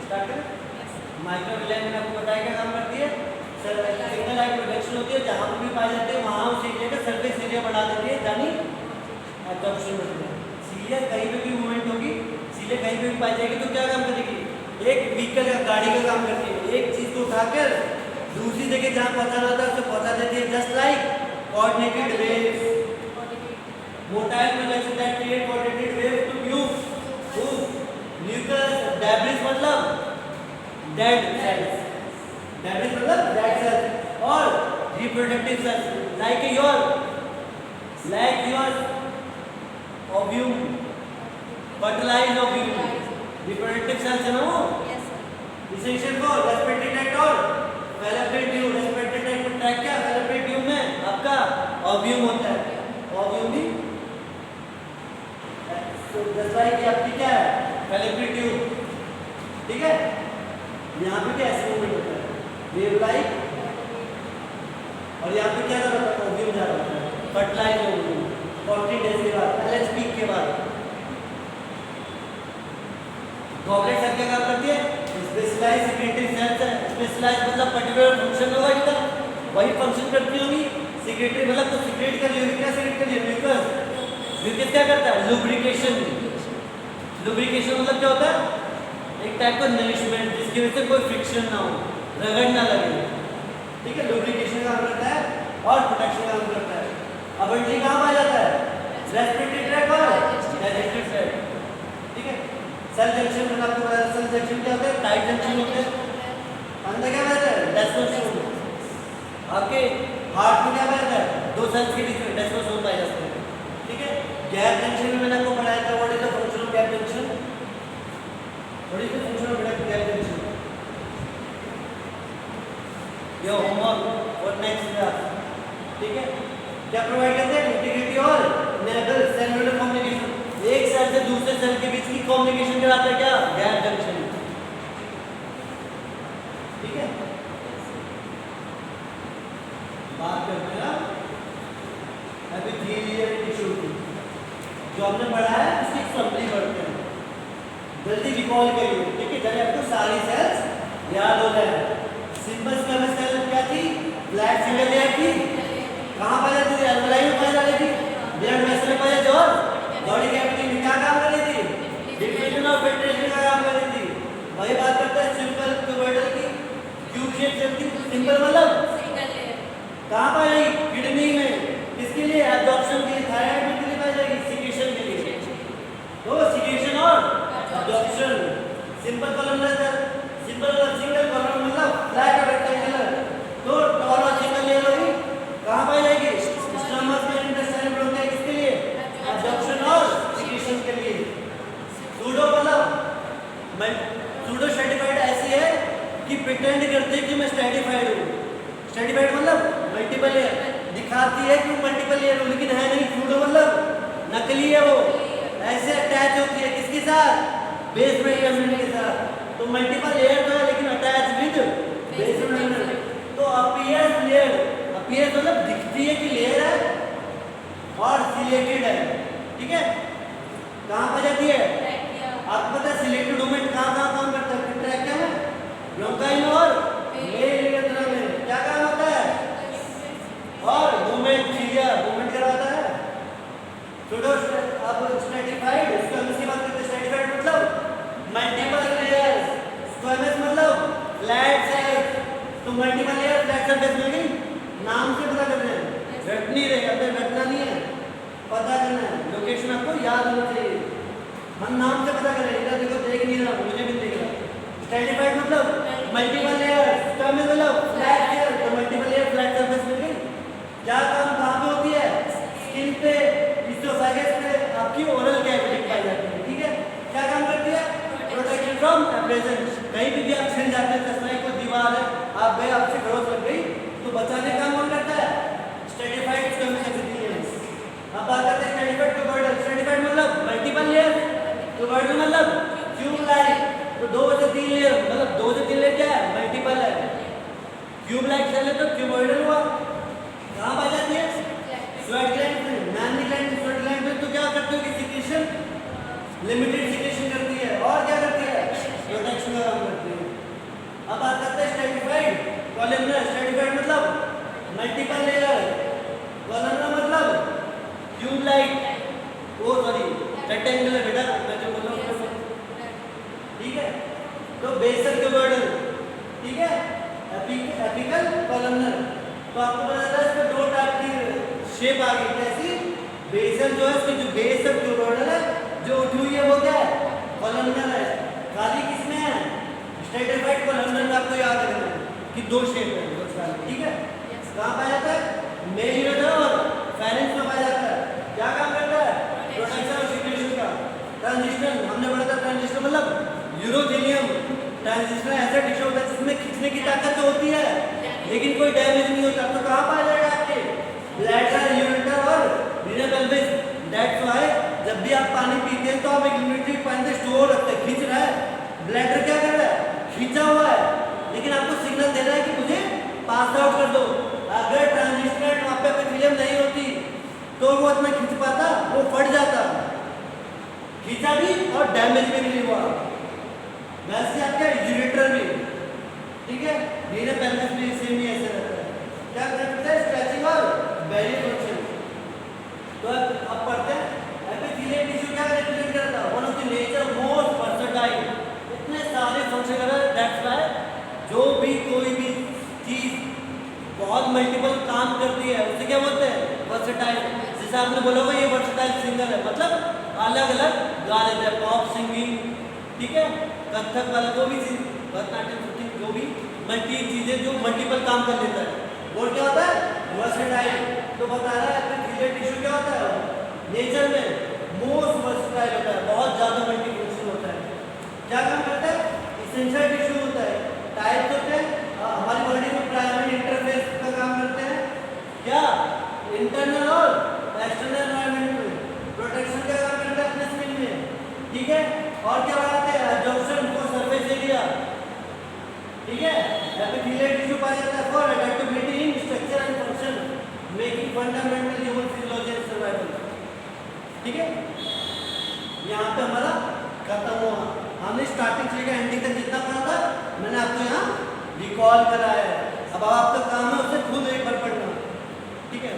Start करें। माइक्रोविलाइन मैंने आपको बताया क्या काम करती है, सिंगल लाइन प्रोडक्शन होती है, जहाँ पर भी पाई जाती है वहाँ उस एरिया का सरफेस एरिया बढ़ा देती है, यानी एब्जॉर्प्शन होती है। सीलिया कहीं पे भी मूवमेंट होगी, सीलिया कहीं पे भी पाई जाएगी तो क्या काम करेगी, एक व्हीकल का गाड़ी का काम करती है, एक चीज को उठाकर दूसरी जगह जहाँ पहुँचाना होता है उसे पहुँचा देती है, just like coordinated waves, motile projection that create coordinated waves to move nucleus debris मतलब डेड सेल्स, डेब्रिस मतलब डेड सेल्स और reproductive cells like your ovum, fertilized ovum, reproductive cells है ना वो, इसेंशियल फॉर रेस्पिरेटरी ट्रैक्ट और fallopian tube, respiratory tract track क्या fallopian tube में आपका ओव्यूम होता है, ओव्यूम भी तो जस्ट लाइक आपकी क्या है फैलोपियन ट्यूब, ठीक है। यहाँ पे क्या ऐसे मूवमेंट होता है वेव लाइक, और यहाँ पे क्या होता है ओव्यूम जा रहा है, फर्टिलाइज ओव्यूम 40 डेज के बाद एलएच पीक के बाद। गॉबलेट सेल क्या काम करती है, स्पेशलाइज्ड सेक्रेटरी सेल्स है, स्पेशलाइज्ड मतलब पर्टिकुलर फंक्शन होगा इसका, वही फंक्शन करती होगी, सेक्रेटरी मतलब तो सीक्रेट कर लियो, क्या सीक्रेट कर लियो म्यूकस, म्यूकस क्या करता है लुब्रिकेशन, लुब्रिकेशन मतलब क्या होता है एक टाइप का नरिशमेंट जिसकी वजह से कोई फ्रिक्शन ना हो, रगड़ ना लगे, ठीक है, लुब्रिकेशन काम करता है और प्रोटेक्शन काम करता है। अब एंट्री कहाँ आ जाता है रेस्पिरेटरी ट्रैक्ट और डाइजेस्टिव ट्रैक्ट, ठीक है। सेल जंक्शन में आपको पता है सेल जंक्शन क्या होता है, टाइट जंक्शन होते हैं, अंदर क्या रहता है डेस्मोसोम, आपके हार्ट में क्या रहता है दो सेल्स के बीच में डेस्मोसोम पाए जाते हैं, ठीक है। गैप जंक्शन में मैंने आपको पढ़ाया था what is the function of gap junction, what is the function of gap junction, ये होमवर्क और नेक्स्ट क्लास, ठीक है। क्या प्रोवाइड करते हैं इंटीग्रिटी और नेबल सेलुलर कम्युनिकेशन, एक सेल से दूसरे सेल के बीच की कम्युनिकेशन कराता है क्या गैप जंक्शन, ठीक है। बात करते हैं अभी 3 लेयर टिश्यू की, जो हमने पढ़ा है उसकी समरी पढ़ते हैं, जल्दी रिकॉल करिए, ठीक है, जब आपको सारी सेल्स याद हो जाए। सिंपल स्क्वेमस सेल क्या थी, ब्लैक सिंगल लेयर थी, कहाँ पाई जाती थी एल्वेलाई में पाई जाती थी, ब्लड वेसल में पाई जाती और बॉडी कैविटी में क्या काम कर रही थी डिफ्यूजन और फिल्ट्रेशन का काम कर रही थी। वही बात करते हैं सिंपल क्यूबॉइडल की, क्यूब शेप सेल की, सिंपल मतलब कहाँ पाई जाएगी किडनी में, किसके लिए एब्जॉर्प्शन के लिए, थायराइड में के लिए पाई जाएगी सिक्रेशन के लिए, तो सिक्रेशन और एब्जॉर्प्शन। सिंपल कॉलम लेकर सिंपल सिंगल कॉलम मतलब फ्लैट और रेक्टेंगुलर, तो टॉल और सिंगल लेयर होगी कहाँ पाई जाएगी स्टमक में, इंटेस्टाइनल ब्रोंकाई किसके लिए एब्जॉर्प्शन और सिक्रेशन के लिए। सूडो मतलब सूडो स्ट्रैटिफाइड ऐसी है कि प्रिटेंड करती है कि मैं स्ट्रैटिफाइड हूँ, स्ट्रैटिफाइड मतलब मल्टीपल लेयर दिखाती है कि मल्टीपल लेयर हूँ लेकिन है नहीं, सूडो मतलब नकली है, वो ऐसे अटैच होती है किसके साथ बेसमेंट मेम्ब्रेन के साथ, तो मल्टीपल लेयर तो है लेकिन अटैच विद बेसमेंट मेम्ब्रेन। तो अपीयर्स लेयर, अपीयर्स मतलब दिखती है कि लेयर है और सिलेटेड है, ठीक है। कहाँ पर जाती है आपको पता है सिलेटेड मूवमेंट कहाँ कहाँ काम करता है, ट्रैकिया में, ब्रोंकाई में और मेल नियंत्रण में क्या काम होता है, और मूवमेंट चिलिया मूवमेंट करवाता है। सूडो अब स्ट्रैटिफाइड स्क्वेमस की बात करते हैं, स्ट्रैटिफाइड मतलब मल्टीपल लेयर्स, स्क्वेमस मतलब फ्लैट सेल्स, तो मल्टीपल लेयर फ्लैट सरफेस मिल गई, नाम से पता करना है, रट नहीं रहेगा, अंदर रटना नहीं है, पता करना है, लोकेशन आपको याद होना चाहिए, हम नाम से पता करें, इधर देखो देख नहीं रहा मुझे भी दिख रहा। स्ट्रैटिफाइड मतलब मल्टीपल लेयर, स्क्वेमस मतलब फ्लैट लेयर, तो मल्टीपल लेयर फ्लैट सरफेस मिल गई। क्या काम कहाँ पे होती है, स्किन पे, इसोफेगस पे, आपकी ओरल कैविटी पाई जाती है, ठीक है। क्या काम करती है प्रोटेक्शन फ्रॉम एब्रेजन, कहीं भी आप छिड़ जाते हैं, चश्मे को दीवार है आप गए आपसे खरोच लग गई तो बचाने का काम कौन करता है स्ट्रैटिफाइड स्क्वेमस एपिथेलियम। अब बात करते हैं स्ट्रैटिफाइड क्यूबॉइडल, स्ट्रैटिफाइड मतलब मल्टीपल लेयर, क्यूबॉइडल मतलब क्यूब लाइक, तो 2 से 3 लेयर मतलब 2 से 3 लेयर क्या है मल्टीपल है, क्यूब लाइक सेल है तो क्यूबॉइडल हुआ। कहाँ पाई जाती है स्वेट ग्लैंड में, मैमरी ग्लैंड, स्वेट ग्लैंड में, तो क्या करती होगी सिक्रेशन, लिमिटेड सिक्रेशन करती है और क्या करती है प्रोटेक्शन का काम करती है। कॉलमनर स्ट्रेटिफाइड मतलब मल्टीपल लेयर, कॉलमनर मतलब ट्यूब लाइट, वो सॉरी रेक्टेंगुलर बेटा मैं जो बोल रहा हूँ, ठीक है। तो बेसल क्यूबॉइडल, ठीक है, एपिकल कॉलमनर। तो आपको पता चला इसमें दो टाइप की शेप आ गई, कैसी? बेसल जो है इसकी जो बेस है क्यूबॉइडल है, जो उठी हुई है वो क्या है? कॉलमनर है। खाली किसमें है? स्ट्रेटिफाइड कॉलमनर में आपको याद रखना है कि दो शेप है बस खाली, ठीक है। कहाँ पाया जाता है? मेल यूरेथर और फेरेंक्स में पाया जाता है। क्या काम करता है? प्रोटेक्शन और सिक्रेशन का। ट्रांजिशन हमने पढ़ा था, ट्रांजिशन मतलब यूरोथेलियम। ट्रांजिशन ऐसा टिश्यू होता है जिसमें खींचने की ताकत तो होती है लेकिन कोई डैमेज नहीं होता। तो कहाँ पाया जाएगा? आपके ब्लैडर, यूरेटर और रीनल पेल्विस। दैट्स व्हाई जब भी आप पानी पीते हैं तो आप एक लिमिटेड पानी स्टोर रखते हैं, खींच रहा है। ब्लैडर क्या कर रहा है? खींचा हुआ है, लेकिन आपको सिग्नल दे रहा है कि मुझे पास आउट कर दो। अगर ट्रांजिशनल वहाँ पे एपिथेलियम नहीं होती तो वो इतना खींच पाता, वो फट जाता, खींचा भी और डैमेज भी नहीं हुआ। वैसे आपका यूरेटर भी, ठीक है, रीनल पेल्विस भी सेम ही ऐसे रहता है। क्या करता है? स्ट्रेचिंग और बैरियर फंक्शन। तो अब पढ़ते हैं एपिथेलियल टिश्यू क्या रिप्रेजेंट करता है? One of the nature most versatile, इतने सारे फंक्शन कर रहा है। दैट्स व्हाई जो भी कोई भी चीज बहुत मल्टीपल काम करती है उसे क्या बोलते हैं? वर्सेटाइल। जैसे आपने बोला होगा ये वर्सेटाइल सिंगर है, मतलब अलग अलग गा लेते हैं, पॉप सिंगिंग, ठीक है, कथक वाला जो भी चीज, भरतनाट्यम शूटिंग, जो भी मल्टी चीजें जो मल्टीपल काम कर लेता है वो क्या होता है? वर्सेटाइल। तो बता रहा है एपिथेलियल टिश्यू क्या होता है? नेचर में मोस्ट वर्सेटाइल होता है, बहुत ज्यादा मल्टी फंक्शन होता है। क्या काम करता है? एसेंशियल टिश्यू होता है। टाइप्स होते हैं हमारी बॉडी में, प्राइमरी इंटरफेस का काम करते हैं क्या? इंटरनल और एक्सटर्नल एनवायरनमेंट में। प्रोटेक्शन का काम करता है अपने स्किन में, ठीक है। और क्या बनाते हैं? एब्जॉर्प्शन फॉर सरफेस एरिया, ठीक है। एपिथेलियल टिश्यू पाया जाता है for adaptability in structure and function, making fundamental human physiology and survival, ठीक है। यहाँ पे हमारा खत्म हुआ। हमने स्टार्टिंग से लेकर एंडिंग तक जितना पढ़ा था मैंने आपको यहाँ रिकॉल कराया है। अब आपका काम है उसे खुद एक बार पढ़ना, ठीक है।